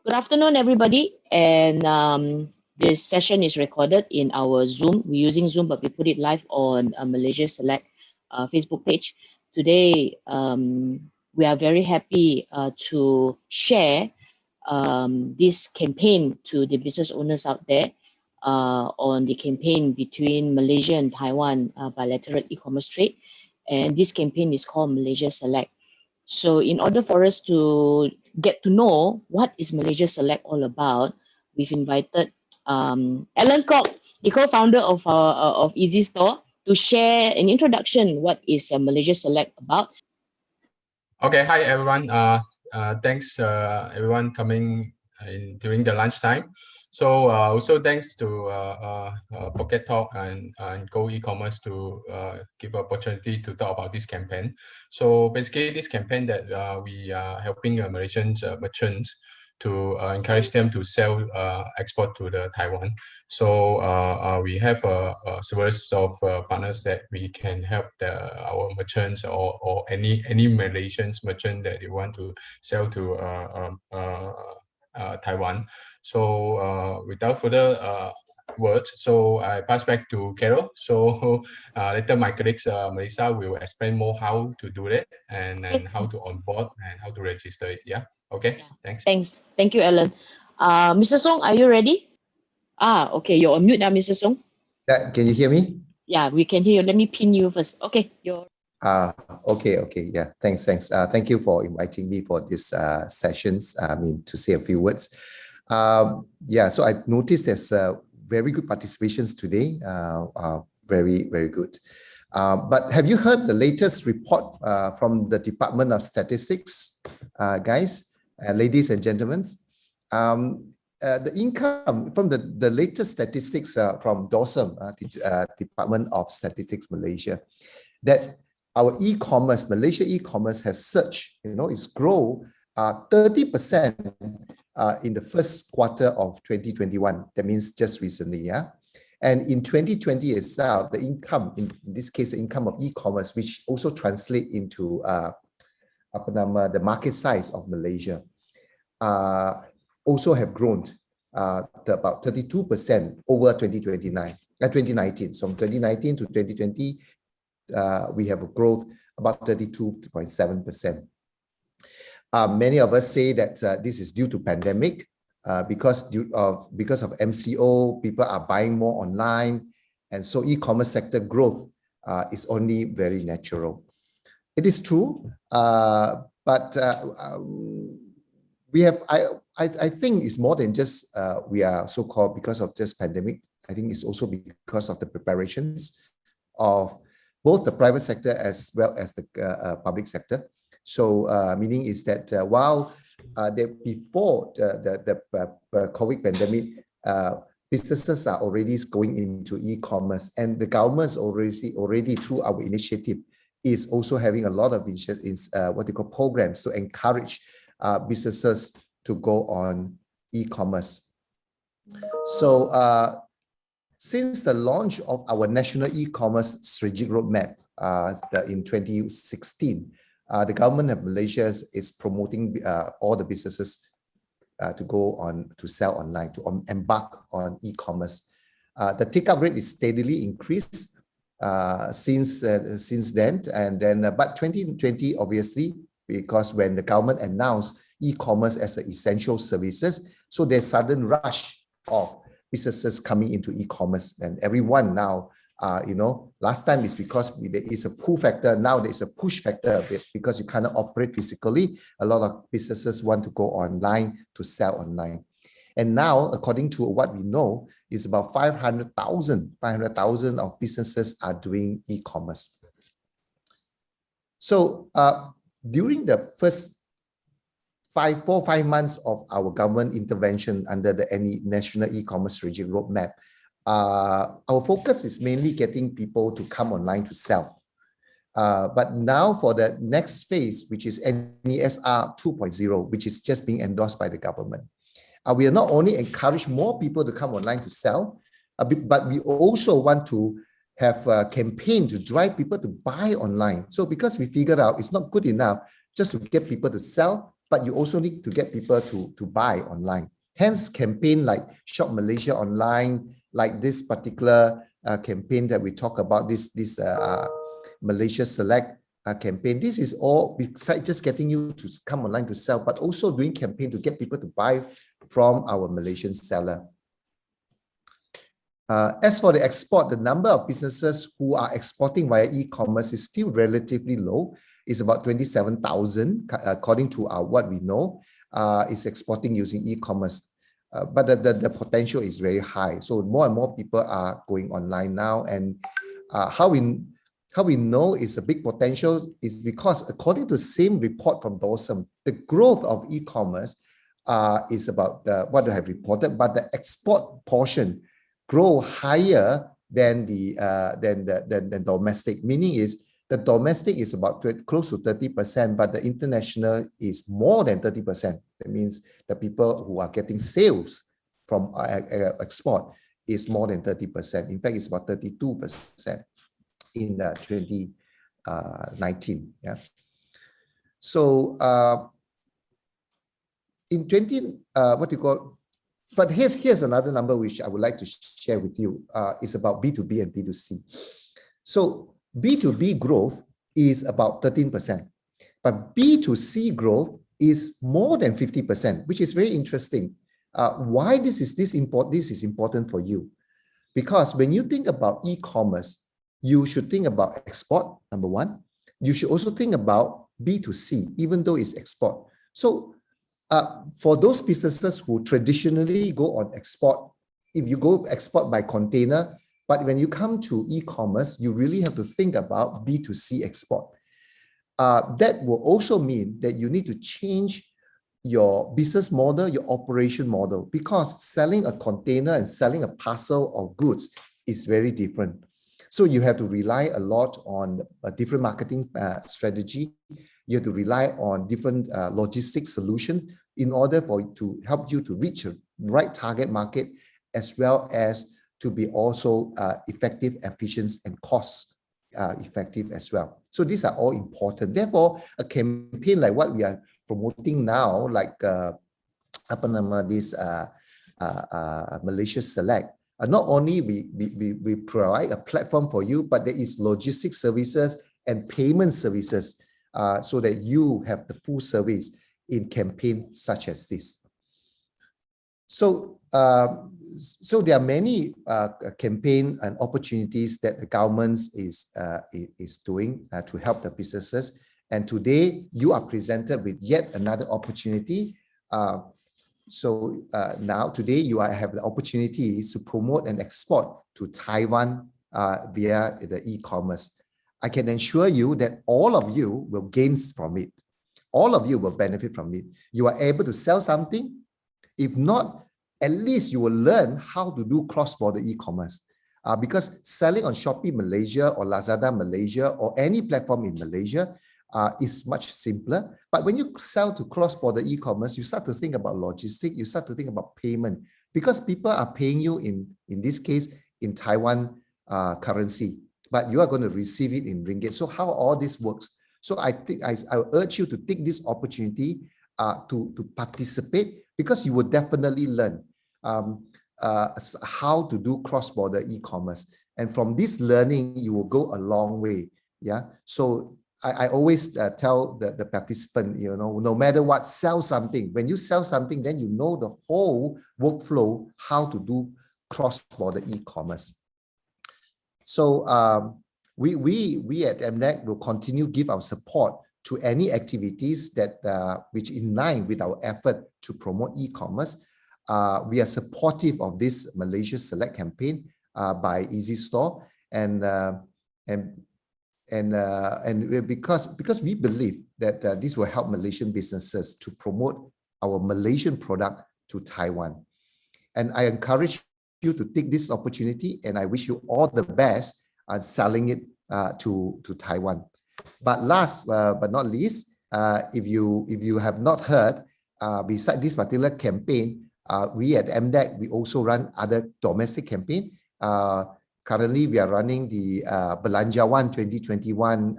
Good afternoon, everybody. And this session is recorded in our Zoom. We're using Zoom, but we put it live on Malaysia Select Facebook page. Today, we are very happy to share this campaign to the business owners out there on the campaign between Malaysia and Taiwan bilateral e-commerce trade. And this campaign is called Malaysia Select. So in order for us to get to know what is Malaysia Select all about, we've invited Alan Kock, the co-founder of EasyStore, to share an introduction. What is Malaysia Select about? Okay, hi everyone. Thanks everyone coming during the lunchtime. So also thanks to Pocket Talk and Go-eCommerce to give opportunity to talk about this campaign. So basically, this campaign that we are helping Malaysian merchants to encourage them to sell export to the Taiwan. So we have a series of partners that we can help our merchants or any Malaysians merchant that they want to sell to Taiwan. So without further words, so I pass back to Carol. So later my colleagues Melissa will explain more how to do that and how to onboard and how to register it. Yeah. Okay. Thanks. Thank you, Alan. Mr. Song, are you ready? Okay, you're on mute now, Mr. Song. Can you hear me? Yeah, we can hear you. Let me pin you first. Okay, you're. Okay. Yeah. Thanks. Thank you for inviting me for this sessions. To say a few words. Yeah. So I noticed there's very good participations today. Very good. But have you heard the latest report from the Department of Statistics, guys? Ladies and gentlemen, the income from the latest statistics from DOSM, Department of Statistics Malaysia, that our e-commerce, Malaysia e-commerce has surged, it's grown 30% in the first quarter of 2021. That means just recently, yeah. And in 2020 itself, the income, in this case, the income of e-commerce, which also translate into the market size of Malaysia, also have grown to about 32% over 2019. So from 2019 to 2020, we have a growth about 32.7%. Many of us say that this is due to pandemic, because of MCO, people are buying more online, and so e-commerce sector growth is only very natural. It is true, but we have. I think it's more than just we are so-called because of just pandemic. I think it's also because of the preparations of both the private sector as well as the public sector. So meaning is that while before the COVID pandemic, businesses are already going into e-commerce, and the government's already through our initiative is also having a lot of what they call programs to encourage businesses to go on e-commerce. So since the launch of our national e-commerce strategic roadmap in 2016, the government of Malaysia is promoting all the businesses to go on to sell online, to embark on e-commerce. The take-up rate is steadily increased since then, and then but 2020 obviously, because when the government announced e-commerce as an essential services, so there's sudden rush of businesses coming into e-commerce, and everyone now, last time is because there is a pull factor. Now there is a push factor because you cannot operate physically. A lot of businesses want to go online to sell online, and now according to what we know, is about 500,000 of businesses are doing e-commerce. So during the first 4 or 5 months of our government intervention under the national e-commerce strategic roadmap, our focus is mainly getting people to come online to sell. But now for the next phase, which is NESR 2.0, which is just being endorsed by the government, we are not only encourage more people to come online to sell, but we also want to have a campaign to drive people to buy online. So because we figured out it's not good enough just to get people to sell, but you also need to get people to buy online. Hence, campaign like Shop Malaysia Online, like this particular campaign that we talk about, this Malaysia Select campaign. This is all besides just getting you to come online to sell, but also doing campaign to get people to buy from our Malaysian seller. As for the export, the number of businesses who are exporting via e-commerce is still relatively low. It's about 27,000, according to what we know, is exporting using e-commerce. But the potential is very high. So more and more people are going online now. And how we know it's a big potential is because according to the same report from DOSM, the growth of e-commerce is about what I have reported, but the export portion grow higher than the domestic. Meaning is the domestic is about close to 30%, but the international is more than 30%. That means the people who are getting sales from export is more than 30%. In fact, it's about 32% in 2019. Yeah. So in but here's another number which I would like to share with you. It's about B2B and B2C. So B2B growth is about 13%, but B2C growth is more than 50%, which is very interesting. Why this is important for you? Because when you think about e-commerce, you should think about export, number one. You should also think about B2C, even though it's export. So for those businesses who traditionally go on export, if you go export by container, but when you come to e-commerce, you really have to think about B2C export. That will also mean that you need to change your business model, your operation model, because selling a container and selling a parcel of goods is very different. So you have to rely a lot on a different marketing strategy. You have to rely on different logistics solution in order to help you to reach a right target market, as well as to be also effective, efficient, and cost effective as well. So these are all important. Therefore, a campaign like what we are promoting now, like this Malaysia Select, not only we provide a platform for you, but there is logistics services and payment services so that you have the full service in campaign such as this. So, so there are many campaign and opportunities that the government is doing to help the businesses. And today you are presented with yet another opportunity. So now today you have the opportunity to promote and export to Taiwan via the e-commerce. I can assure you that all of you will gain from it. All of you will benefit from it. You are able to sell something. If not, at least you will learn how to do cross-border e-commerce. Because selling on Shopee Malaysia or Lazada Malaysia or any platform in Malaysia is much simpler. But when you sell to cross-border e-commerce, you start to think about logistics, you start to think about payment, because people are paying you in this case, in Taiwan currency, but you are going to receive it in ringgit. So how all this works? So I think I urge you to take this opportunity to participate, because you will definitely learn how to do cross-border e-commerce. And from this learning, you will go a long way. Yeah. So I always tell the participant, you know, no matter what, sell something. When you sell something, then you know the whole workflow, how to do cross-border e-commerce. So we at MDEC will continue to give our support to any activities that which in line with our effort to promote e-commerce. We are supportive of this Malaysia Select campaign by EasyStore, and because we believe that this will help Malaysian businesses to promote our Malaysian product to Taiwan. And I encourage you to take this opportunity, and I wish you all the best on selling it to Taiwan. But last but not least, if you have not heard, beside this particular campaign, we at MDEC, we also run other domestic campaign. Currently, we are running the Belanjawan 2021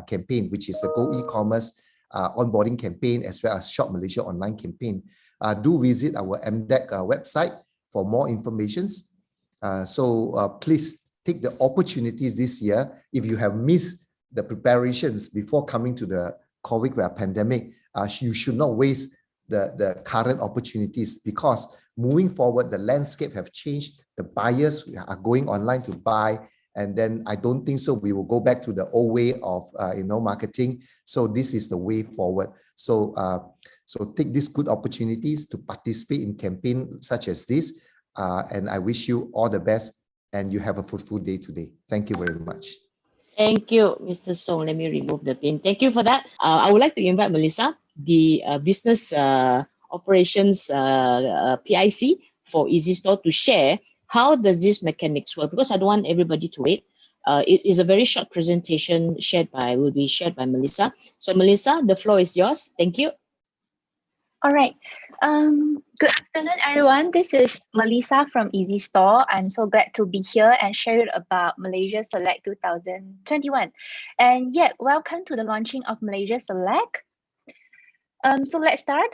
campaign, which is the Go-eCommerce onboarding campaign as well as Shop Malaysia online campaign. Do visit our MDEC website for more information. Please take the opportunities this year. If you have missed the preparations before coming to the COVID pandemic, you should not waste the current opportunities, because moving forward, the landscape have changed. The buyers are going online to buy, and then I don't think so we will go back to the old way of marketing. So this is the way forward. So take these good opportunities to participate in campaigns such as this, and I wish you all the best, and you have a fruitful day today. Thank you very much. Thank you, Mr. Song. Let me remove the pin. Thank you for that. I would like to invite Melissa, the business operations PIC for EasyStore, to share how does this mechanics work, because I don't want everybody to wait. It is a very short presentation will be shared by Melissa. So Melissa, the floor is yours. Thank you. All right. Good afternoon, everyone. This is Melissa from EasyStore. I'm so glad to be here and share about Malaysia Select 2021. And yeah, welcome to the launching of Malaysia Select. So let's start.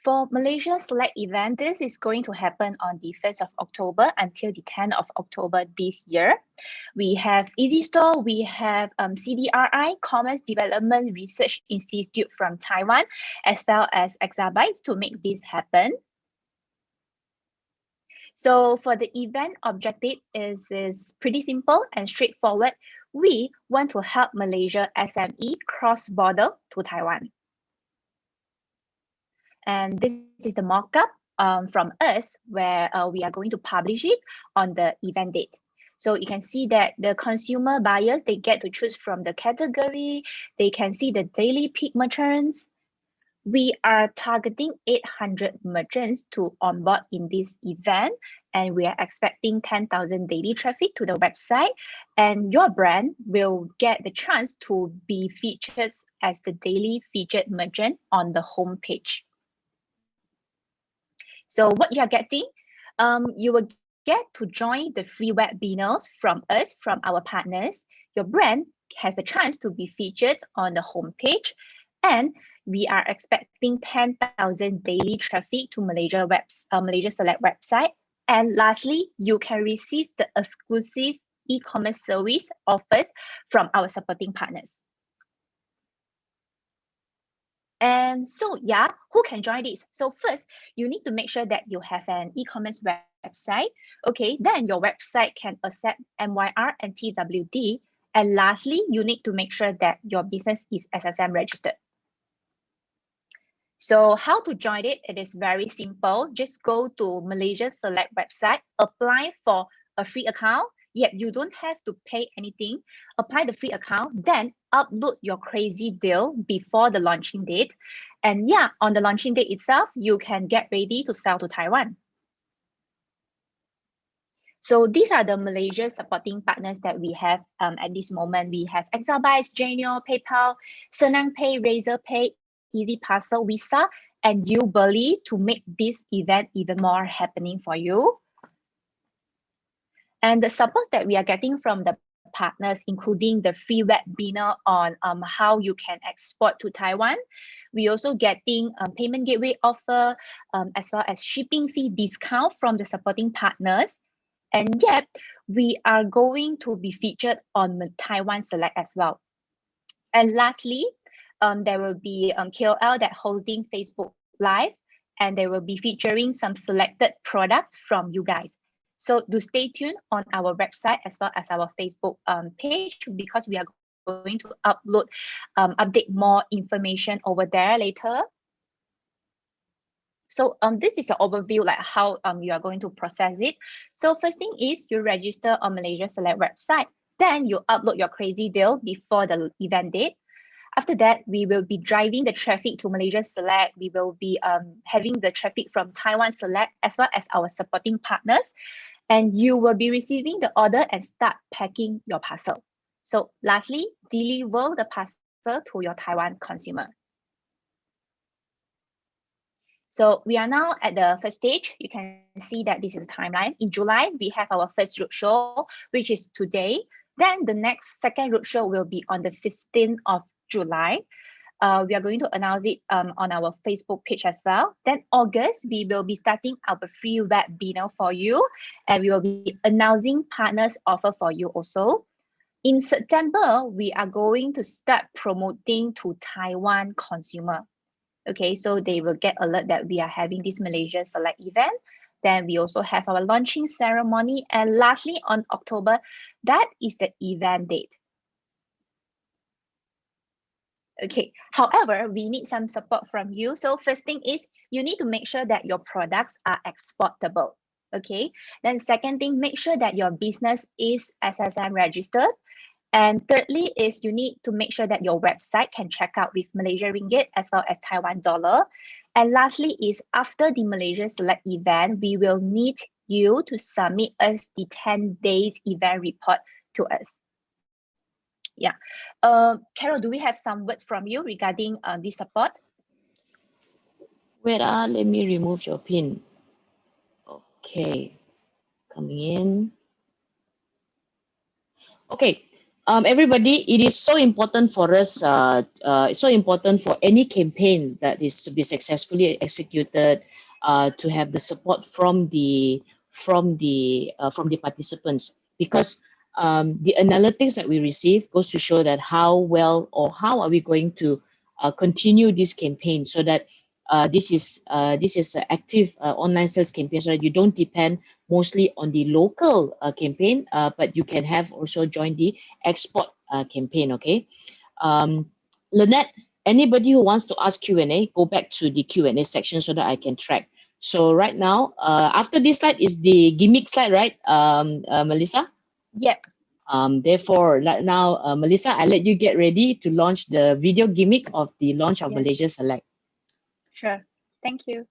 For Malaysia Select event, this is going to happen on the 1st of October until the 10th of October this year. We have EasyStore, we have CDRI, Commerce Development Research Institute from Taiwan, as well as Exabytes to make this happen. So for the event objective is pretty simple and straightforward. We want to help Malaysia SME cross-border to Taiwan. And this is the mock-up from us, where we are going to publish it on the event date. So you can see that the consumer buyers, they get to choose from the category. They can see the daily peak merchants. We are targeting 800 merchants to onboard in this event, and we are expecting 10,000 daily traffic to the website. And your brand will get the chance to be featured as the daily featured merchant on the homepage. So what you are getting, you will get to join the free webinars from us, from our partners. Your brand has a chance to be featured on the homepage, and we are expecting 10,000 daily traffic to Malaysia Select website. And lastly, you can receive the exclusive e-commerce service offers from our supporting partners. And so, yeah, who can join this? So first, you need to make sure that you have an e-commerce website. Okay, then your website can accept MYR and TWD. And lastly, you need to make sure that your business is SSM registered. So how to join it? It is very simple. Just go to Malaysia Select website, apply for a free account. Yep, you don't have to pay anything. Apply the free account, then upload your crazy deal before the launching date. And yeah, on the launching date itself, you can get ready to sell to Taiwan. So these are the Malaysia supporting partners that we have at this moment. We have Exabytes, Genio, PayPal, Senang Pay, Razor Pay, Easy Parcel, Visa, and Uberly to make this event even more happening for you. And the support that we are getting from the partners, including the free webinar on how you can export to Taiwan. We also getting payment gateway offer, as well as shipping fee discount from the supporting partners. And yet, we are going to be featured on Taiwan Select as well. And lastly, there will be KOL that hosting Facebook Live, and they will be featuring some selected products from you guys. So do stay tuned on our website as well as our Facebook page, because we are going to update more information over there later. So this is an overview, like how you are going to process it. So first thing is you register on Malaysia Select website. Then you upload your crazy deal before the event date. After that, we will be driving the traffic to Malaysia Select. We will be having the traffic from Taiwan Select as well as our supporting partners. And you will be receiving the order and start packing your parcel. So lastly, deliver the parcel to your Taiwan consumer. So we are now at the first stage. You can see that this is the timeline. In July, we have our first roadshow, which is today. Then the next second roadshow will be on the 15th of July. We are going to announce it on our Facebook page as well. Then August, we will be starting our free webinar for you, and we will be announcing partners offer for you also. In September, we are going to start promoting to Taiwan consumer. Okay, so they will get alert that we are having this Malaysia Select event. Then we also have our launching ceremony. And lastly, on October, that is the event date. Okay, however, we need some support from you. So first thing is you need to make sure that your products are exportable. Okay, then second thing, make sure that your business is SSM registered. And thirdly is you need to make sure that your website can check out with Malaysia Ringgit as well as Taiwan dollar. And lastly is after the Malaysia Select event, we will need you to submit us the 10 days event report to us. Yeah. Carol, do we have some words from you regarding this support? Wait, let me remove your pin. Okay, coming in. Okay, everybody, it is so important for us, it's so important for any campaign that is to be successfully executed, to have the support from the participants, because the analytics that we receive goes to show that how well or how are we going to continue this campaign, so that this is an active online sales campaign, so that you don't depend mostly on the local campaign, but you can have also join the export campaign. Okay, Lynette, anybody who wants to ask Q&A, go back to the Q&A section so that I can track. So right now, after this slide is the gimmick slide, right, Melissa? Yep. Therefore, right now, Melissa, I let you get ready to launch the video gimmick of the launch of Malaysia Select. Sure. Thank you.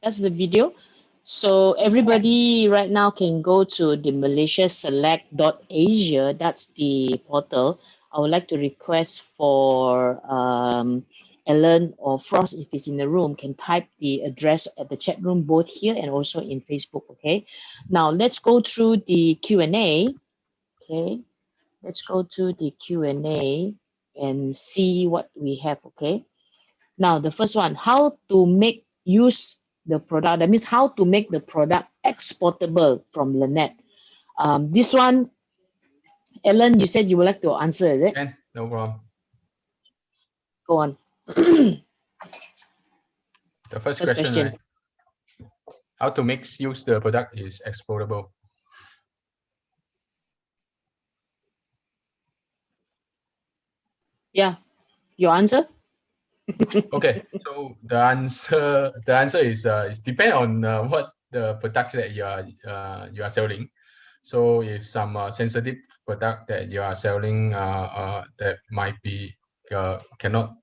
That's the video. So everybody right now can go to the MalaysiaSelect.Asia. That's the portal. I would like to request for Ellen or Frost, if he's in the room, can type the address at the chat room, both here and also in Facebook. Okay. Now let's go through the Q&A. Okay. Let's go to the Q&A and see what we have. Okay. Now the first one, how to make use the product, that means how to make the product exportable, from Lynette. This one, Ellen, you said you would like to answer, is it? Okay, no problem. Go on. The first First question, question. right? How to make use the product is exportable. Yeah, your answer? Okay, so the answer is depend on what the product that you are selling. So if some sensitive product that you are selling that might be cannot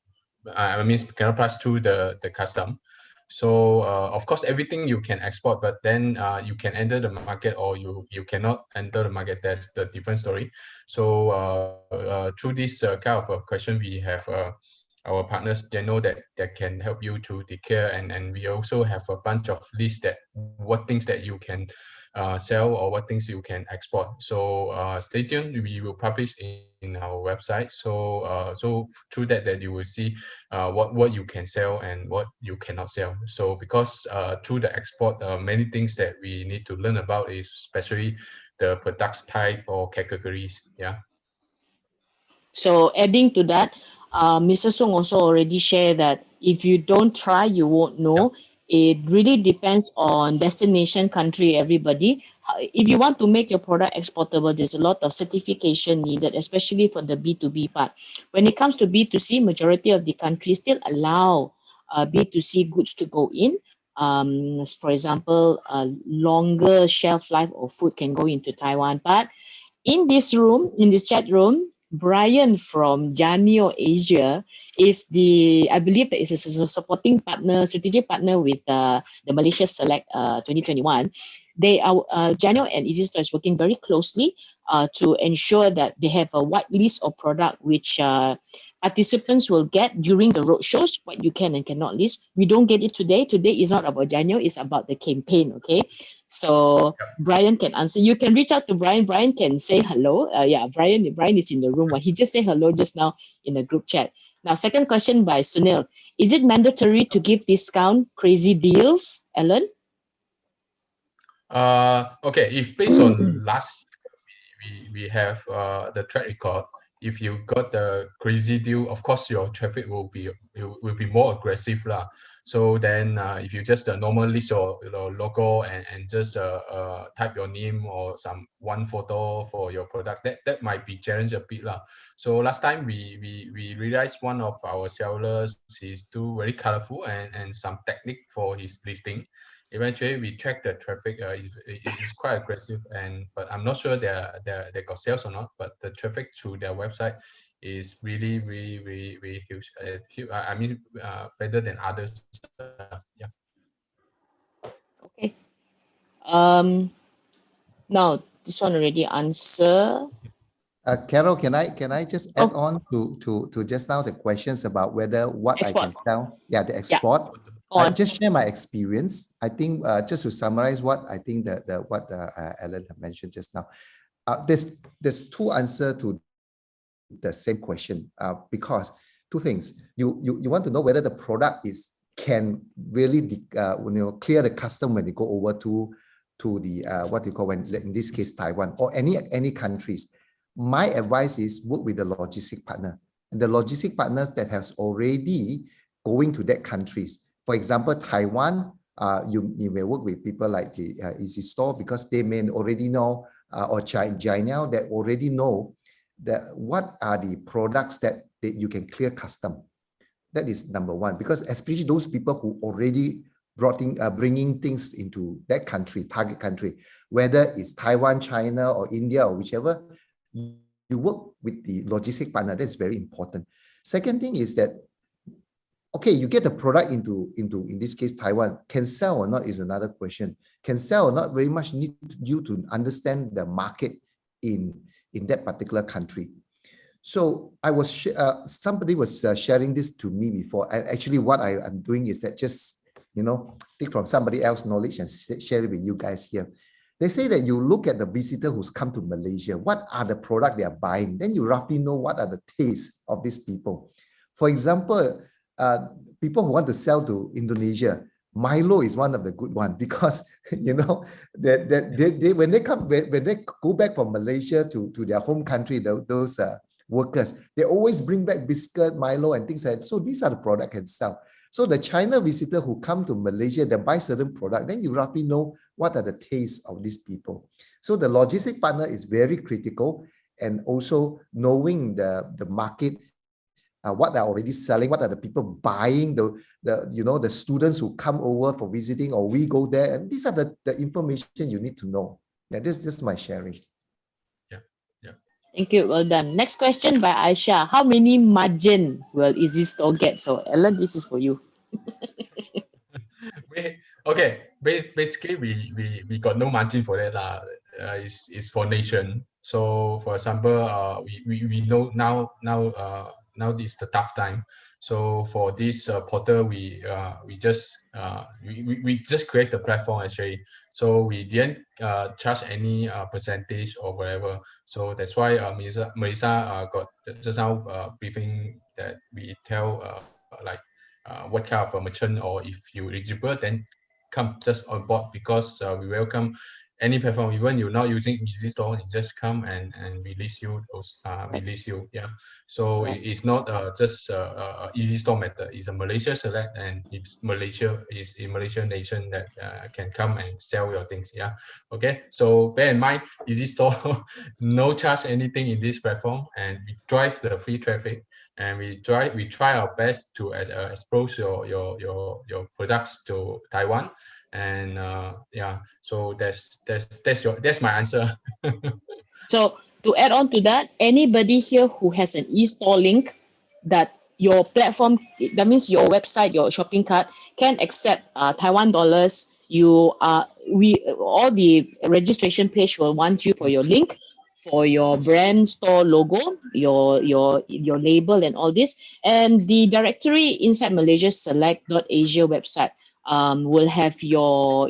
pass through the custom. So of course everything you can export, but then you can enter the market or you cannot enter the market. That's the different story. So through this kind of a question, we have our partners, they know that can help you to take care, and we also have a bunch of lists that what things that you can sell or what things you can export. So stay tuned. We will publish in our website. So so through that you will see what you can sell and what you cannot sell. So because through the export, many things that we need to learn about is especially the products type or categories. Yeah. So adding to that, Mr. Sung also already shared that if you don't try, you won't know. It really depends on destination, country, everybody. If you want to make your product exportable, there's a lot of certification needed, especially for the B2B part. When it comes to B2C, majority of the countries still allow B2C goods to go in. For example, a longer shelf life of food can go into Taiwan. But in this room, in this chat room, Brian from Janio Asia is I believe that is a supporting partner, strategic partner with the Malaysia Select 2021. They are, Janio and EasyStore is working very closely to ensure that they have a wide list of product which participants will get during the roadshows, what you can and cannot list. We don't get it today. Today is not about Janio, it's about the campaign, okay? So Brian can answer. You can reach out to Brian. Brian can say hello. Yeah, Brian is in the room. He just said hello just now in the group chat. Now, second question by Sunil. Is it mandatory to give discount crazy deals, Alan? Okay, if based on last we have the track record. If you got the crazy deal, of course your traffic will be more aggressive lah. So then if you just normal list your logo and just type your name or some one photo for your product, that might be challenge a bit lah. So last time we realized one of our sellers is too very colorful and some technique for his listing. Eventually we track the traffic. It's quite aggressive, but I'm not sure they got sales or not. But the traffic through their website is really huge. I mean, better than others. Yeah. Okay. Now this one already answer. Carol, can I just add on to just now the questions about whether what Export. I can sell? Yeah, the export. I just share my experience. I think just to summarize what I think what Alan mentioned just now. There's two answers to the same question because two things. You want to know whether the product can really clear the custom when they go over to the what you call, when in this case Taiwan or any countries. My advice is work with the logistic partner, and the logistic partner that has already going to that countries. For example, Taiwan, you may work with people like the EasyStore because they may already know, or China that already know that what are the products that you can clear custom. That is number one, because especially those people who already bringing things into that country, target country, whether it's Taiwan, China, or India, or whichever, you work with the logistic partner. That's very important. Second thing is that, okay, you get the product into in this case Taiwan, can sell or not is another question. Can sell or not very much need you to understand the market in that particular country. So I was somebody was sharing this to me before, and actually what I'm doing is that just take from somebody else's knowledge and share it with you guys here. They say that you look at the visitor who's come to Malaysia, what are the products they are buying? Then you roughly know what are the tastes of these people. For example, people who want to sell to Indonesia, Milo is one of the good ones because that when they go back from Malaysia to their home country, those workers, they always bring back biscuit, Milo, and things like that. So these are the products can sell. So the China visitor who come to Malaysia, they buy certain product, then you roughly know what are the tastes of these people. So the logistic partner is very critical, and also knowing the market, what they're already selling, what are the people buying, the students who come over for visiting, or we go there, and these are the information you need to know. Yeah, this is my sharing. Yeah. Thank you. Well done. Next question by Aisha. How many margin will EasyStore get? So Ellen, this is for you. Okay, basically we got no margin for that lah. It's for nation. So for example, we know now this is the tough time. So for this portal, we just create the platform actually. So we didn't charge any percentage or whatever. So that's why Melissa got just now briefing that we tell like what kind of a merchant, or if you're eligible, then come just on board, because we welcome any platform, even you're not using EasyStore, it just come and release you those yeah. So Right. it's not just EasyStore method. It's a Malaysia Select, and it's Malaysia is a Malaysian nation that can come and sell your things. Yeah. Okay. So bear in mind, EasyStore no charge anything in this platform, and we drive the free traffic, and we try our best to expose your products to Taiwan. And yeah, so that's my answer. So to add on to that, anybody here who has an e-store link that your platform, that means your website, your shopping cart can accept Taiwan dollars. All the registration page will want you for your link, for your brand store logo, your label and all this. And the directory inside MalaysiaSelect.Asia website will have your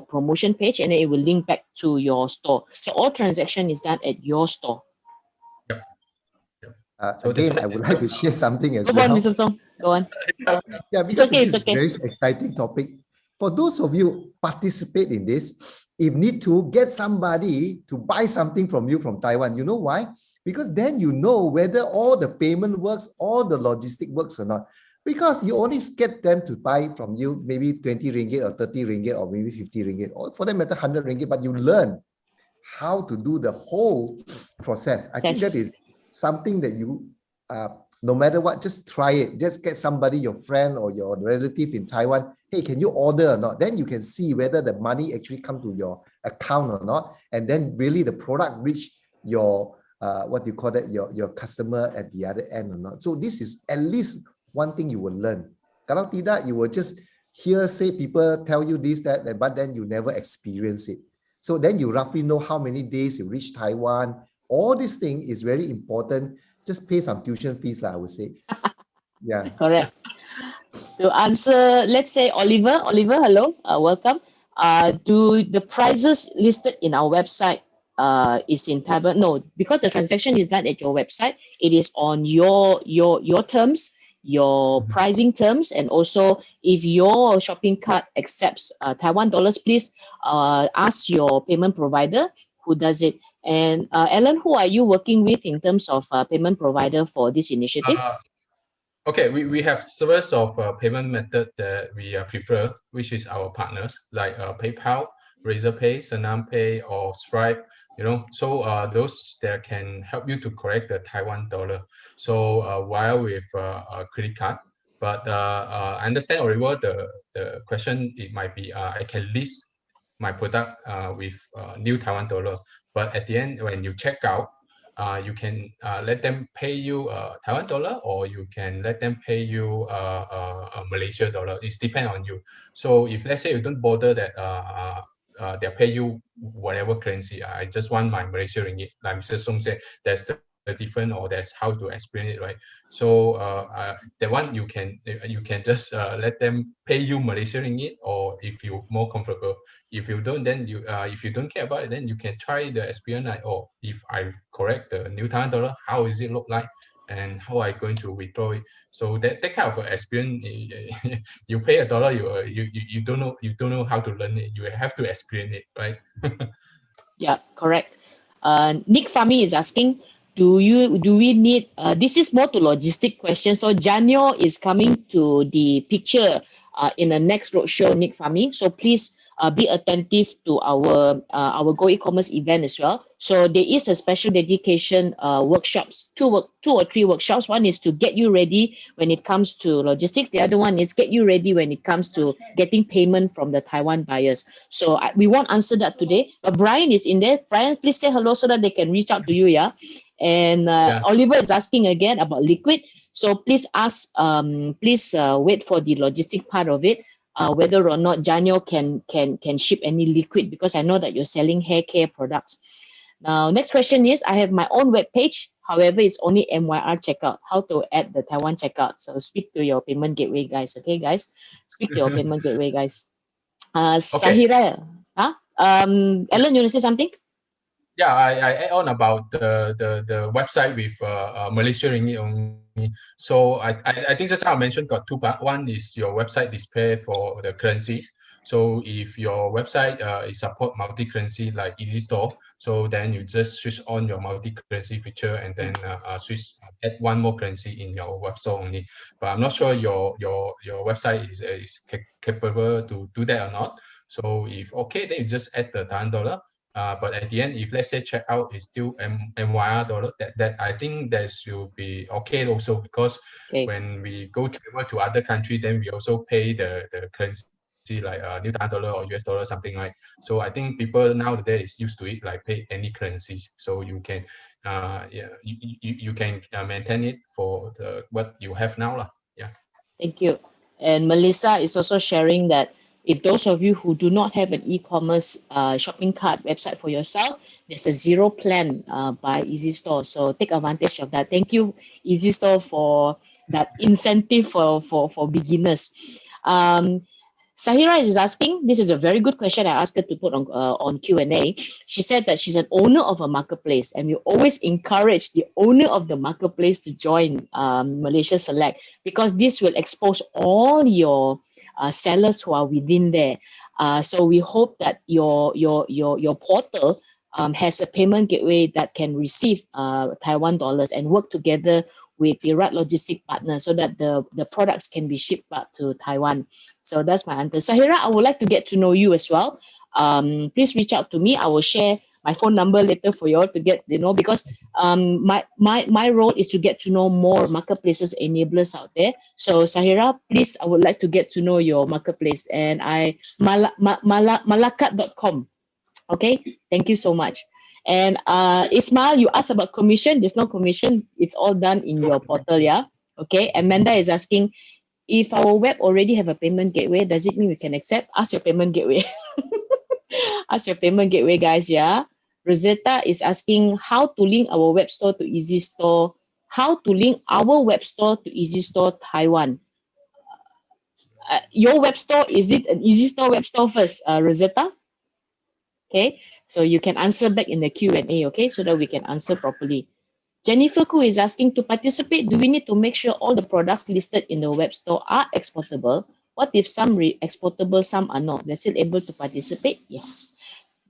promotion page, and then it will link back to your store. So all transaction is done at your store. Yep. So Again, I would like to share something as Go on, well. Mr. Song. Go on. Yeah, because okay, this it's is a very exciting topic. For those of you participate in this, if need to get somebody to buy something from you from Taiwan, you know why? Because then you know whether all the payment works, all the logistic works or not. Because you only get them to buy from you maybe 20 ringgit or 30 ringgit or maybe 50 ringgit, or for that matter 100 ringgit, but you learn how to do the whole process. I think that is something that you, no matter what, just try it. Just get somebody, your friend or your relative in Taiwan. Hey, can you order or not? Then you can see whether the money actually come to your account or not. And then really the product reach your, what do you call that, your customer at the other end or not. So this is at least one thing you will learn. Kalau tidak, you will just hear say people tell you this, that, but then you never experience it. So then you roughly know how many days you reach Taiwan. All this thing is very important. Just pay some tuition fees, I would say. Yeah. Correct. To answer, let's say Oliver, hello, welcome. Do the prices listed in our website is in Taiwan? No, because the transaction is done at your website. It is on your terms, your pricing terms, and also if your shopping cart accepts Taiwan dollars, please ask your payment provider who does it. And Alan, who are you working with in terms of payment provider for this initiative? Okay, we have several of payment method that we prefer, which is our partners like PayPal, Razorpay, Sanam Pay, or Stripe. You know, so those that can help you to correct the Taiwan dollar. So while with a credit card, but I understand, Oliver, the question it might be I can list my product with new Taiwan dollar, but at the end when you check out, you can let them pay you Taiwan dollar, or you can let them pay you Malaysia dollar. It depends on you. So if let's say you don't bother that they'll pay you whatever currency, I just want my Malaysia ringgit. Like Mr. Song said, there's the different, or that's how to explain it, right? So the one you can just let them pay you Malaysia ringgit, or if you're more comfortable. If you don't, then you if you don't care about it, then you can try the experience like, oh, if I correct the new Taiwan dollar, how is it look like, and how I going to withdraw it. So that kind of experience, you pay $1, you don't know how to learn it. You have to experience it, right? Yeah, correct. Nick Fami is asking, do we need, this is more to logistic question. So Janyo is coming to the picture in the next roadshow, Nick Fami. So please be attentive to our Go-eCommerce event as well. So there is a special dedication workshops, two or three workshops. One is to get you ready when it comes to logistics. The other one is get you ready when it comes to getting payment from the Taiwan buyers. So we won't answer that today, but Brian is in there. Brian, please say hello so that they can reach out to you, yeah? And Oliver is asking again about liquid. So please ask, wait for the logistic part of it. Whether or not Janyo can ship any liquid, because I know that you're selling hair care products. Now, next question is, I have my own web page. However, it's only MYR checkout. How to add the Taiwan checkout? So speak to your payment gateway guys. Okay, guys, speak to your payment gateway guys. Sahira, Alan, you want to say something? Yeah, I add on about the website with Malaysia ringgit only. So I think just now I mentioned got two parts. One is your website display for the currencies. So if your website is support multi-currency like EasyStore, so then you just switch on your multi-currency feature and then add one more currency in your web store only. But I'm not sure your website is capable to do that or not. So if okay, then you just add the Thailand dollar. But at the end, if let's say checkout is still MYR dollar, that I think that should be okay also, because when we go travel to other country, then we also pay the currency like New Thailand dollar or US dollar, something like. So I think people nowadays is used to it, like pay any currencies. So you can you can maintain it for the what you have now lah. Yeah. Thank you. And Melissa is also sharing that if those of you who do not have an e-commerce shopping cart website for yourself, there's a zero plan by EasyStore. So take advantage of that. Thank you, EasyStore, for that incentive for beginners. Sahira is asking, this is a very good question. I asked her to put on Q&A. She said that she's an owner of a marketplace, and we always encourage the owner of the marketplace to join Malaysia Select, because this will expose all your sellers who are within there. So we hope that your portal has a payment gateway that can receive Taiwan dollars and work together with the right logistic partner so that the products can be shipped back to Taiwan. So that's my answer. Sahira, I would like to get to know you as well. Please reach out to me. I will share my phone number later for you all to get, because my role is to get to know more marketplaces enablers out there. So Sahira, please, I would like to get to know your marketplace, and malakat.com. Okay, thank you so much. And Ismail, you asked about commission. There's no commission. It's all done in your portal, yeah? Okay, Amanda is asking, if our web already have a payment gateway, does it mean we can accept? Ask your payment gateway. Ask your payment gateway, guys, yeah? Rosetta is asking how to link our web store to EasyStore. How to link our web store to EasyStore Taiwan. Your web store, is it an EasyStore web store first, Rosetta? Okay, so you can answer back in the Q&A, okay, so that we can answer properly. Jennifer Koo is asking, to participate, do we need to make sure all the products listed in the web store are exportable? What if some exportable, some are not? They're still able to participate? Yes.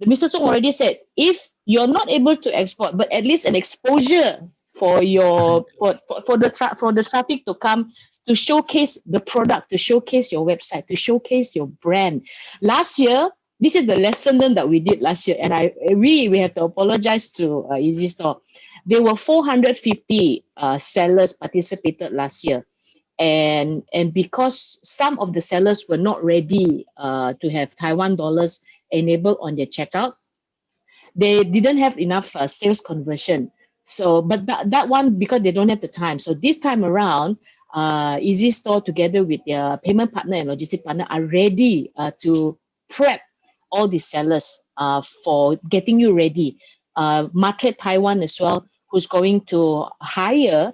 Mr. Chong already said, if you're not able to export, but at least an exposure for your for the traffic to come, to showcase the product, to showcase your website, to showcase your brand. Last year, this is the lesson learned that we did last year, and we have to apologize to EasyStore. There were 450 sellers participated last year, and because some of the sellers were not ready to have Taiwan dollars enabled on their checkout, they didn't have enough sales conversion. So, but that one, because they don't have the time. So this time around, EasyStore together with their payment partner and logistic partner are ready to prep all the sellers for getting you ready. Market Taiwan as well, who's going to hire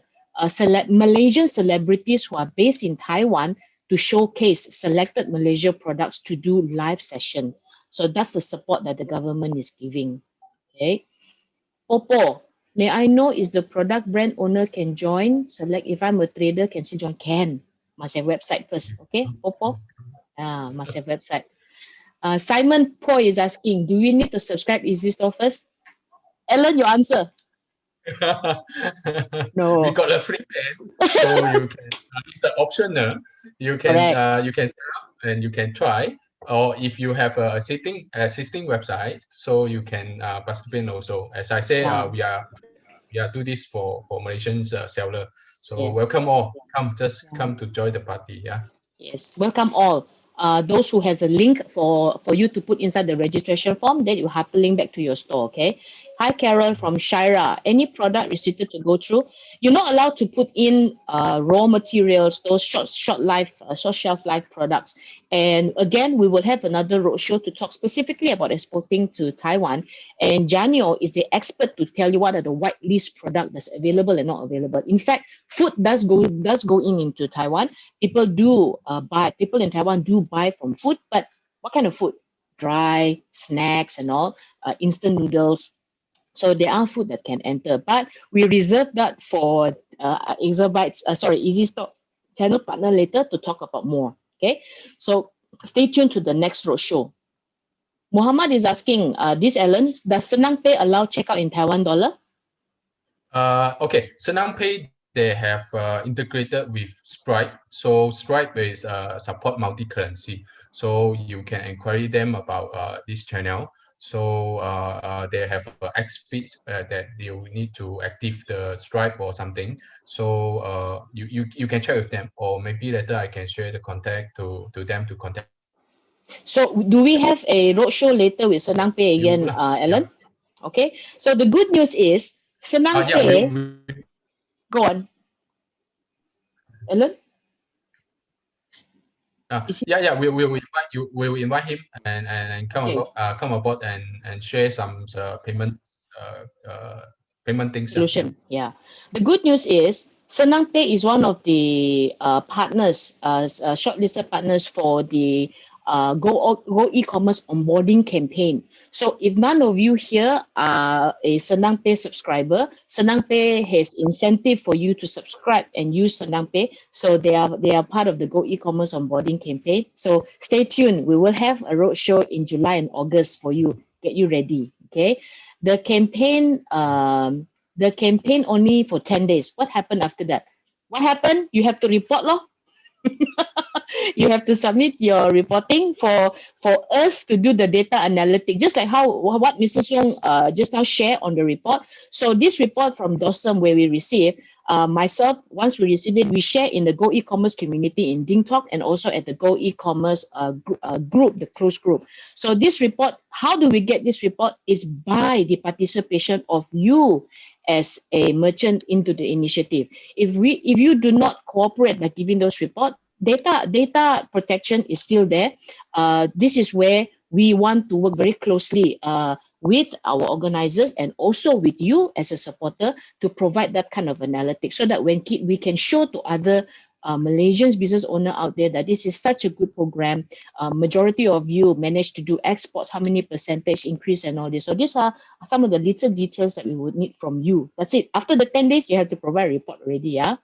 Malaysian celebrities who are based in Taiwan to showcase selected Malaysia products to do live session. So that's the support that the government is giving. Okay. Popo, may I know, is the product brand owner can join? Select, if I'm a trader, can she join? Can. Must have website first. Okay, Popo? Must have website. Simon Poy is asking, do we need to subscribe EasyStore first? Ellen, your answer. No. We got a free plan, so you can. It's an optional. You can and you can try. Or if you have a existing website, so you can participate also. As I say, we are do this for Malaysian seller. So welcome all. Come to join the party. Yeah. Yes, welcome all. Those who has a link for you to put inside the registration form, then you hyperlink back to your store. Okay. Hi, Carol from Shira. Any product restricted to go through? You're not allowed to put in raw materials, those short shelf life products. And again, we will have another roadshow to talk specifically about exporting to Taiwan. And Janio is the expert to tell you what are the whitelist product that's available and not available. In fact, food does go into Taiwan. People do people in Taiwan do buy from food, but what kind of food? Dry snacks and all, instant noodles. So there are food that can enter, but we reserve that for EasyStore channel partner later to talk about more. Okay, so stay tuned to the next roadshow. Muhammad is asking, this Alan, does Senang Pay allow checkout in Taiwan dollar? Okay, Senang Pay, they have integrated with Stripe. So Stripe is support multi-currency. So you can inquire them about this channel. So they have X feeds that you need to active the Stripe or something. So you can check with them, or maybe later I can share the contact to them to contact. So do we have a roadshow later with Senang Pay again, Alan? Yeah. Okay. So the good news is Senang Pay. Go on, Alan. We will invite you. We will invite him and come aboard and share some payment things. Solution. Yeah. The good news is Senang Pay is one of the partners, shortlisted partners for the Go-eCommerce onboarding campaign. So if none of you here are a Senang Pay subscriber, Senang Pay has incentive for you to subscribe and use Senang Pay. So they are part of the Go-eCommerce onboarding campaign. So stay tuned. We will have a roadshow in July and August for you. Get you ready. Okay. The campaign only for 10 days. What happened after that? What happened? You have to report, lor. You have to submit your reporting for us to do the data analytic, just like what Mr. Song just now shared on the report. So this report from DOSM where we receive, myself, once we receive it, we share in the Go-eCommerce community in DingTalk and also at the Go-eCommerce group, the closed group. So this report, how do we get this report? Is by the participation of you as a merchant into the initiative. If you do not cooperate by giving those reports, data protection is still there. This is where we want to work very closely with our organizers and also with you as a supporter to provide that kind of analytics so that when we can show to other Malaysians business owner out there that this is such a good program. Majority of you managed to do exports, how many percentage increase and all this. So these are some of the little details that we would need from you. That's it. After the 10 days, you have to provide a report already. Yeah.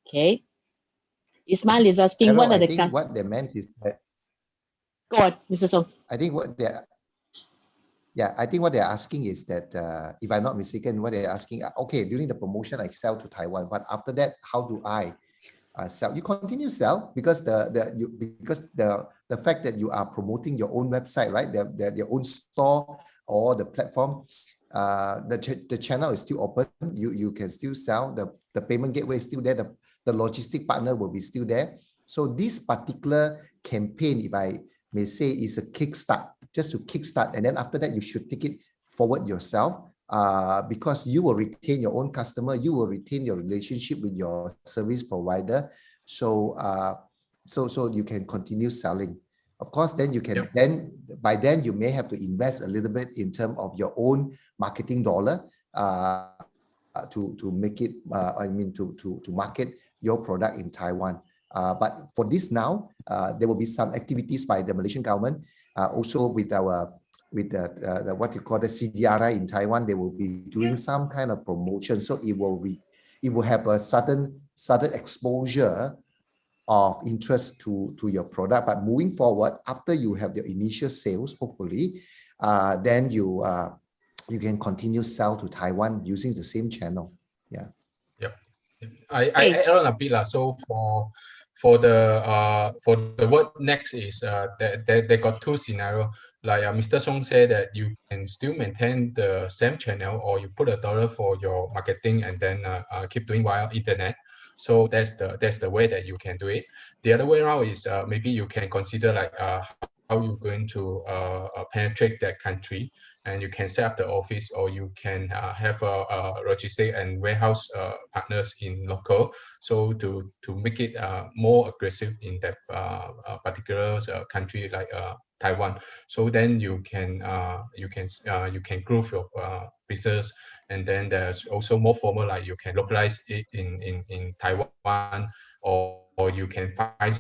Okay. Ismail is asking, Hello, what are I the think what they meant is that. Go on, Mr. Song. I think what they're asking is that if I'm not mistaken, what they're asking, okay, during the promotion I sell to Taiwan, but after that, how do I sell? You continue sell because the fact that you are promoting your own website, right? Their own store or the platform, the channel is still open. You can still sell. The payment gateway is still there. The logistic partner will be still there. So this particular campaign, if I may say, is a kickstart, just to kickstart, and then after that you should take it forward yourself, because you will retain your own customer, you will retain your relationship with your service provider, so you can continue selling. Of course, then you can by then you may have to invest a little bit in terms of your own marketing dollar to make it to market your product in Taiwan. But for this now, there will be some activities by the Malaysian government, also with what you call the CDRI in Taiwan. They will be doing some kind of promotion, so it will have a sudden exposure of interest to your product. But moving forward, after you have your initial sales, hopefully, then you can continue sell to Taiwan using the same channel. Yeah. Yep. I add on a bit lah. So for the word next is they got two scenarios. Like Mr. Song said that you can still maintain the same channel, or you put $1 for your marketing and then keep doing via internet. So that's the way that you can do it. The other way around is maybe you can consider like how you're going to penetrate that country, and you can set up the office, or you can have a logistic and warehouse partners in local, so to make it more aggressive in that particular country like Taiwan. So then you can grow your business, and then there's also more formal, like you can localize it in Taiwan, or you can find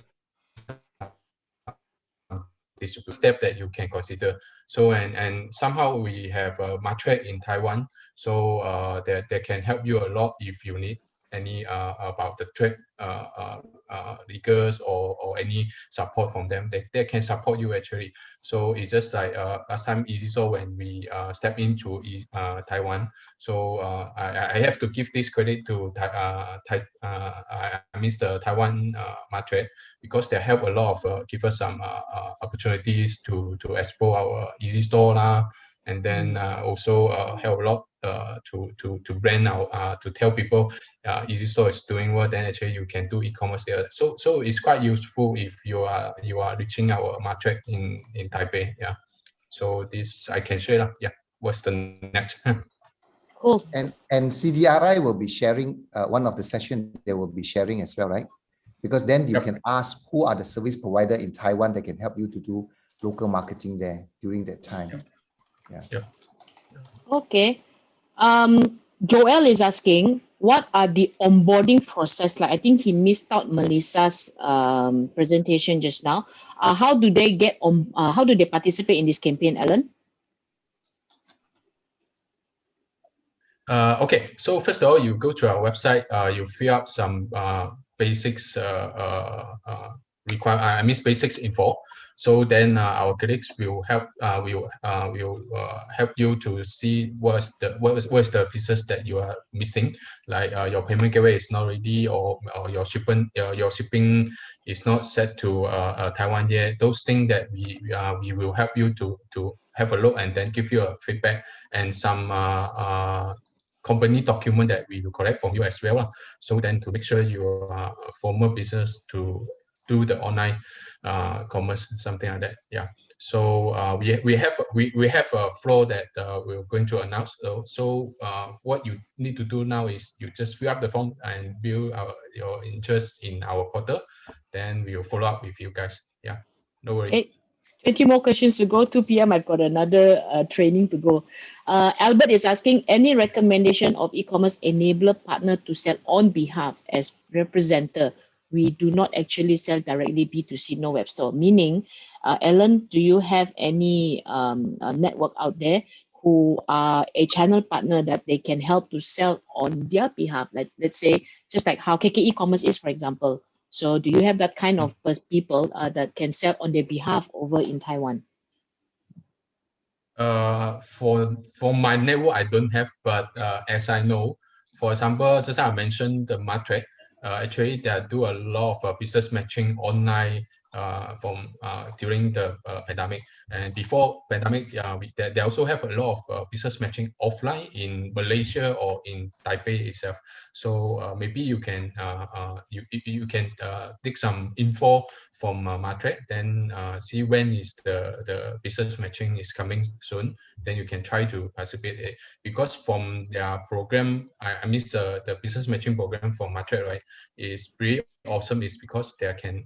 this step that you can consider. So and somehow we have a Matrix in Taiwan, so that can help you a lot if you need any about the trade legals or any support from them. They can support you actually. So it's just like last time EasyStore when we step into Taiwan. So I have to give this credit to the Taiwan market, because they help a lot of give us some opportunities to explore our EasyStore lah, and then also help a lot to brand our to tell people EasyStore is doing well, then actually you can do e-commerce there. So it's quite useful if you are reaching our market in Taipei. Yeah. So this I can share. Yeah. What's the next? Cool. And CDRI will be sharing one of the session they will be sharing as well, right? Because then you can ask who are the service provider in Taiwan that can help you to do local marketing there during that time. Yeah. Okay. Joel is asking, what are the onboarding process like? I think he missed out Melissa's presentation just now. How do they get on? How do they participate in this campaign, Alan? Okay, so first of all, you go to our website, you fill up some basics basics info. So then our colleagues will help help you to see what's the pieces that you are missing, like your payment gateway is not ready, or your shipping is not set to Taiwan yet. Those things that we will help you to have a look and then give you a feedback, and some company document that we will collect from you as well. So then to make sure you are a formal business to do the online commerce, something like that. Yeah. So we have a flow that we're going to announce. So what you need to do now is you just fill up the form and build your interest in our portal. Then we will follow up with you guys. Yeah. No worries. 20 more questions to go. 2 p.m. I've got another training to go. Albert is asking, any recommendation of e-commerce enabler partner to sell on behalf as representative? We do not actually sell directly B2C, no web store. Meaning, Ellen, do you have any network out there who are a channel partner that they can help to sell on their behalf? Let's say, just like how KK e-commerce is, for example. So do you have that kind of people that can sell on their behalf over in Taiwan? For my network, I don't have, but as I know, for example, just I mentioned the market, actually they do a lot of business matching online from during the pandemic, and before pandemic, they also have a lot of business matching offline in Malaysia or in Taipei itself. So maybe you can you can take some info from market, then see when is the business matching is coming soon. Then you can try to participate, because from their program, I miss the business matching program from market, right? Is pretty awesome. Is because they can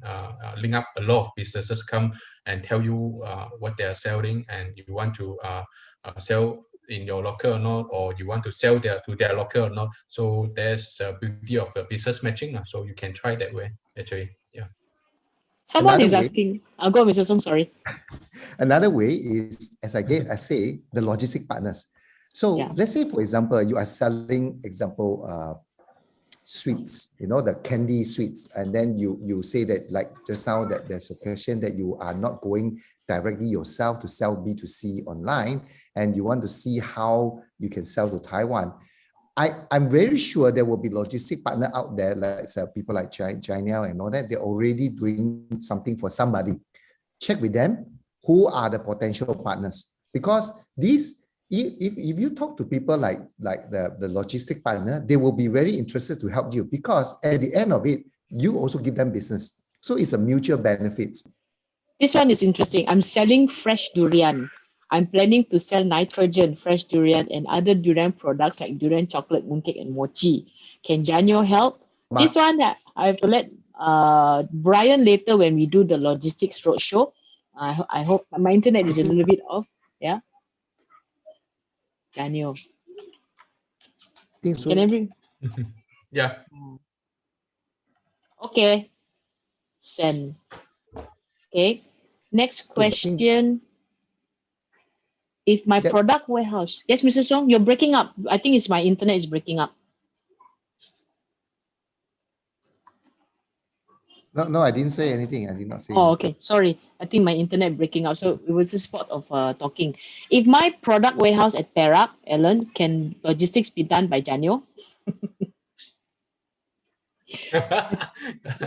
link up a lot of businesses, come and tell you what they are selling, and if you want to sell in your local or not, or you want to sell to their local or not. So there's a beauty of the business matching. So you can try that way actually. Yeah. Someone is asking. I'll go, Mr. Song. Sorry. Another way is, as I say, the logistic partners. So let's say, for example, you are selling, sweets, the candy sweets, and then you say that, like just now, that there's a question that you are not going directly yourself to sell B2C online, and you want to see how you can sell to Taiwan. I'm very sure there will be logistic partner out there, like people like China and all that. They're already doing something for somebody. Check with them who are the potential partners, because these, if you talk to people like the logistic partner, they will be very interested to help you, because at the end of it, you also give them business. So it's a mutual benefit. This one is interesting. I'm selling fresh durian. I'm planning to sell nitrogen, fresh durian, and other durian products like durian chocolate, mooncake, and mochi. Can Janyo help? This one, I have to let Brian later when we do the logistics roadshow. I hope my internet is a little bit off. Yeah. Janyo. Think so. Can every... Yeah. Okay. Send. Okay. Next question. If my product warehouse, yes, Mr. Song, you're breaking up. I think it's my internet is breaking up. No, I didn't say anything. I did not say Oh, anything. okay. Sorry. I think my internet breaking up. So it was a spot of talking. If my product warehouse at Perak, Ellen, can logistics be done by Janio?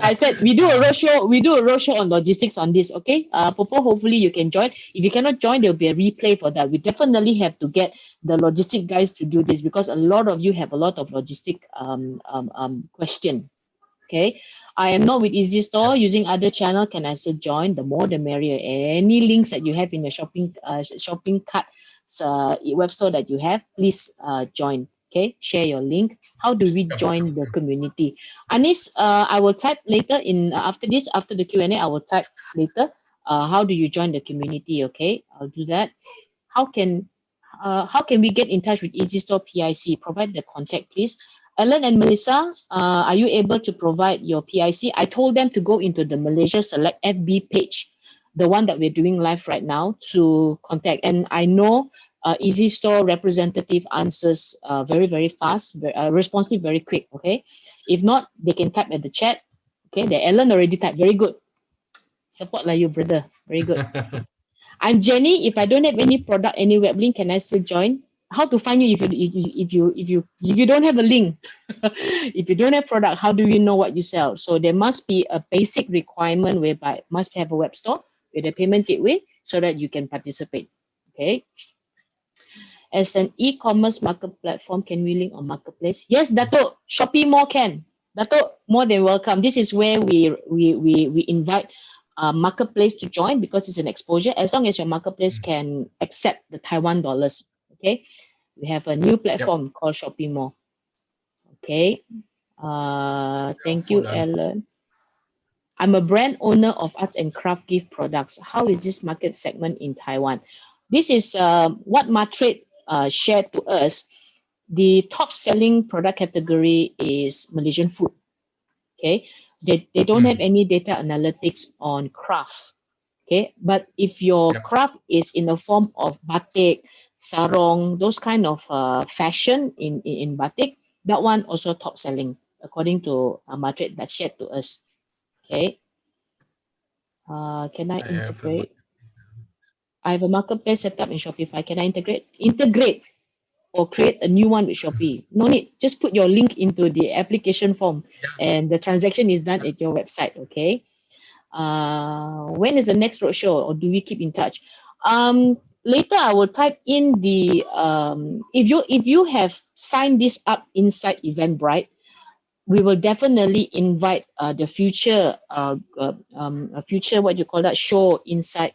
I said we do a roadshow. We do a roadshow on logistics on this. Okay. Popo, hopefully you can join. If you cannot join, there'll be a replay for that. We definitely have to get the logistic guys to do this because a lot of you have a lot of logistic question. Okay. I am not with EasyStore using other channel. Can I still join? The more the merrier. Any links that you have in your shopping cart web store that you have, please join. Okay, share your link. How do we join the community? Anis, I will type later in after this, after the Q&A, I will type later. How do you join the community? Okay, I'll do that. How can we get in touch with EasyStore PIC? Provide the contact, please. Ellen and Melissa, are you able to provide your PIC? I told them to go into the Malaysia Select FB page, the one that we're doing live right now, to contact. And I know EasyStore representative answers very, very fast, responsive, very quick, okay? If not, they can type at the chat. Okay, the Ellen already typed, very good. Support like you, brother, very good. I'm Jenny. If I don't have any product, any web link, can I still join? How to find you if you don't have a link? If you don't have product, how do you know what you sell? So there must be a basic requirement whereby must have a web store with a payment gateway so that you can participate. Okay. As an e-commerce market platform, can we link on marketplace? Yes, Dato. Shopee Mall can. Dato, more than welcome. This is where we invite marketplace to join because it's an exposure. As long as your marketplace can accept the Taiwan dollars. Okay. We have a new platform called Shopee Mall. Okay. Thank you, Ellen. I'm a brand owner of arts and craft gift products. How is this market segment in Taiwan? This is what Matrade shared to us. The top selling product category is Malaysian food. Okay. They don't have any data analytics on craft. Okay. But if your craft is in the form of batik, sarong, those kind of fashion in batik, that one also top selling according to Matrade that shared to us. Okay. Can I integrate? I have a marketplace set up in Shopify. Can I integrate? Integrate or create a new one with Shopee. No need. Just put your link into the application form and the transaction is done at your website. Okay. When is the next roadshow or do we keep in touch? Later I will type in the if you have signed this up inside Eventbrite, we will definitely invite the future what you call that show inside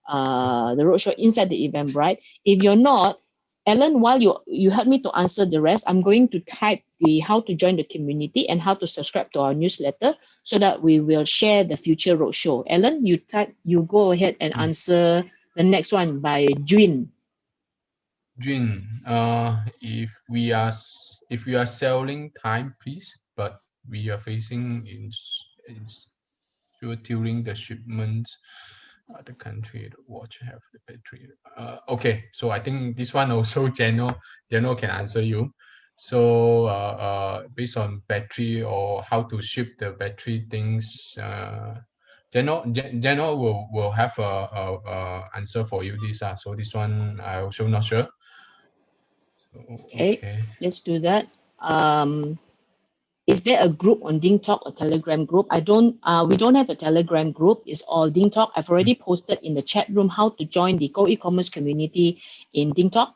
the roadshow inside the Eventbrite. If you're not, Ellen, while you help me to answer the rest, I'm going to type the how to join the community and how to subscribe to our newsletter so that we will share the future roadshow. Ellen, you go ahead and answer the next one by June. June, if we are selling time, please, but we are facing in during the shipment, the country the watch have the battery. Okay, so I think this one also Jeno can answer you. So based on battery or how to ship the battery things, Jeno will have a answer for you this. So this one I also not sure. Okay, let's do that. Is there a group on DingTalk or Telegram group? We don't have a Telegram group. It's all DingTalk. I've already posted in the chat room how to join the Go-eCommerce community in DingTalk.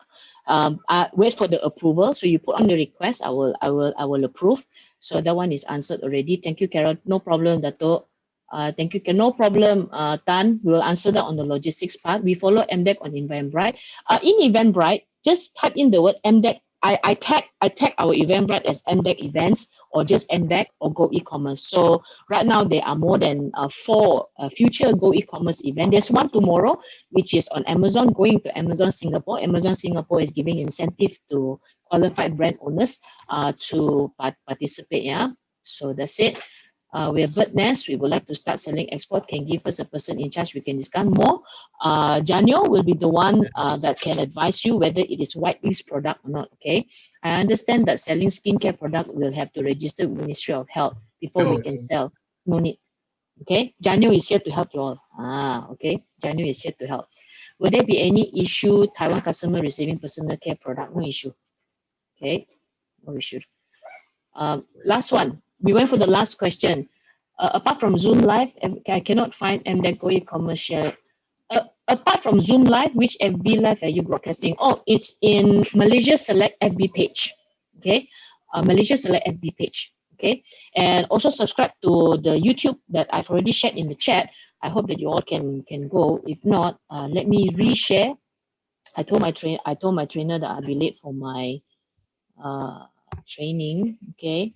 Wait for the approval. So you put on the request. I will approve. So that one is answered already. Thank you, Carol. No problem, Dato. Thank you. No problem, Tan. We will answer that on the logistics part. We follow MDEC on Eventbrite. In Eventbrite, just type in the word MDEC. I tag our Eventbrite as MDEC events or just MDEC or Go-eCommerce. So right now there are more than 4 future Go-eCommerce events. There's one tomorrow, which is on Amazon, going to Amazon Singapore. Amazon Singapore is giving incentive to qualified brand owners to participate. Yeah. So that's it. We're Bird Nest. We would like to start selling export. Can give us a person in charge. We can discuss more. Janio will be the one that can advise you whether it is whitelist product or not. Okay. I understand that selling skincare product will have to register with Ministry of Health before we can sell. No need. Okay, Janio is here to help you all. Okay, Janio is here to help. Will there be any issue? Taiwan customer receiving personal care product? No issue. Okay, no issue. Last one. We went for the last question. Apart from Zoom Live, I cannot find MDEC Go-eCommerce share. Apart from Zoom Live, which FB Live are you broadcasting? Oh, it's in Malaysia Select FB page. Okay, Malaysia Select FB page. Okay, and also subscribe to the YouTube that I've already shared in the chat. I hope that you all can go. If not, let me reshare. I told my trainer that I'll be late for my training. Okay,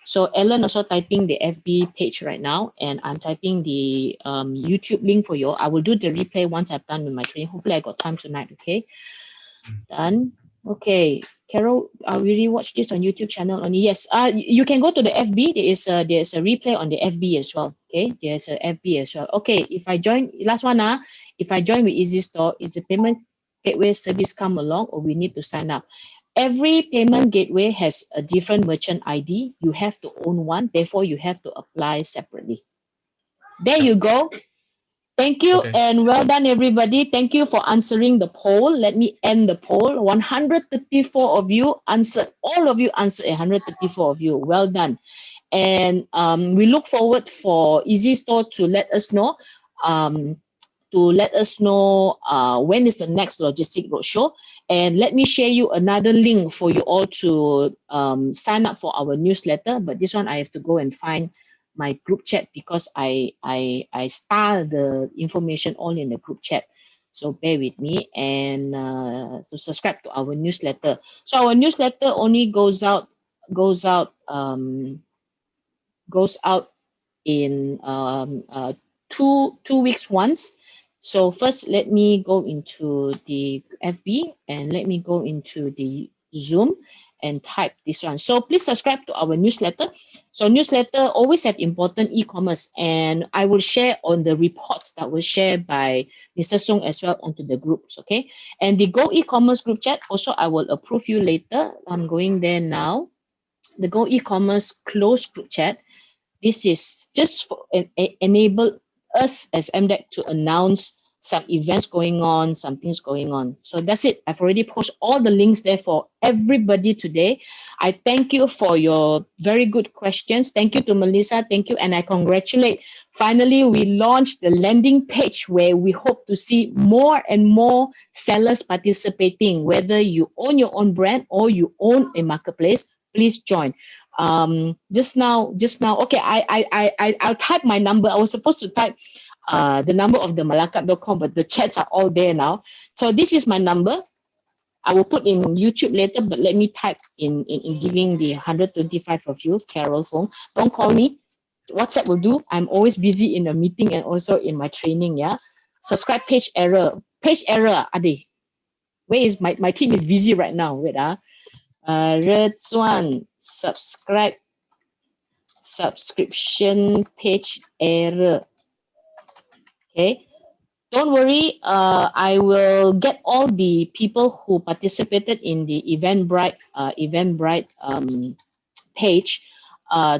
so Ellen also typing the FB page right now, and I'm typing the YouTube link for you. I will do the replay once I've done with my training. Hopefully I got time tonight. Okay, done. Okay, Carol, we rewatch this on YouTube channel only. Yes, you can go to the FB. There's a replay on the FB as well. Okay, there's a FB as well. Okay, if I join, last one, if I join with EasyStore, is the payment gateway service come along, or we need to sign up? Every payment gateway has a different merchant ID. You have to own one, therefore you have to apply separately. There you go. Thank you, and well done, everybody. Thank you for answering the poll. Let me end the poll. 134 of you answered. All of you answered. 134 of you. Well done. And we look forward for EasyStore to let us know. When is the next logistic roadshow. And let me share you another link for you all to sign up for our newsletter. But this one I have to go and find my group chat, because I star the information all in the group chat. So bear with me, and so subscribe to our newsletter. So our newsletter only goes out in 2 weeks once. So first, let me go into the FB, and let me go into the Zoom and type this one. So please subscribe to our newsletter. So newsletter always have important e-commerce, and I will share on the reports that were shared by Mr. Song as well onto the groups, okay? And the Go-eCommerce group chat, also I will approve you later. I'm going there now. The Go-eCommerce closed group chat. This is just for enable us as MDEC to announce some events going on, some things going on. So that's it. I've already posted all the links there for everybody today. I thank you for your very good questions. Thank you to Melissa. Thank you. And I congratulate. Finally, we launched the landing page where we hope to see more and more sellers participating. Whether you own your own brand or you own a marketplace, please join. Just now, okay, I'll type my number. I was supposed to type the number of the malakat.com, but the chats are all there now. So this is my number. I will put in YouTube later, but let me type in giving the 125 of you, Carol Fung. Don't call me. WhatsApp will do. I'm always busy in a meeting and also in my training. Yeah. Subscribe page error. Page error, Ade. Where is my team is busy right now. Wait, Redsuan, subscription page error. Okay, don't worry. I will get all the people who participated in the Eventbrite page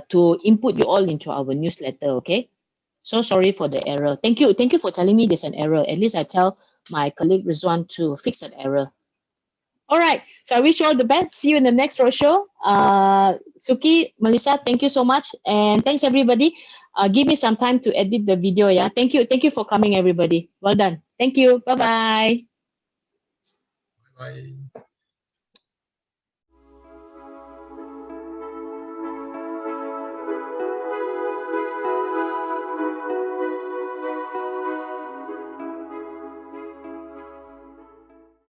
to input you all into our newsletter. Okay, so sorry for the error. Thank you for telling me there's an error. At least I tell my colleague Rizwan to fix that error. All right, so I wish you all the best. See you in the next roadshow. Suki, Melissa, thank you so much, and thanks everybody. Give me some time to edit the video. Yeah, thank you for coming, everybody. Well done. Thank you. Bye bye. Bye.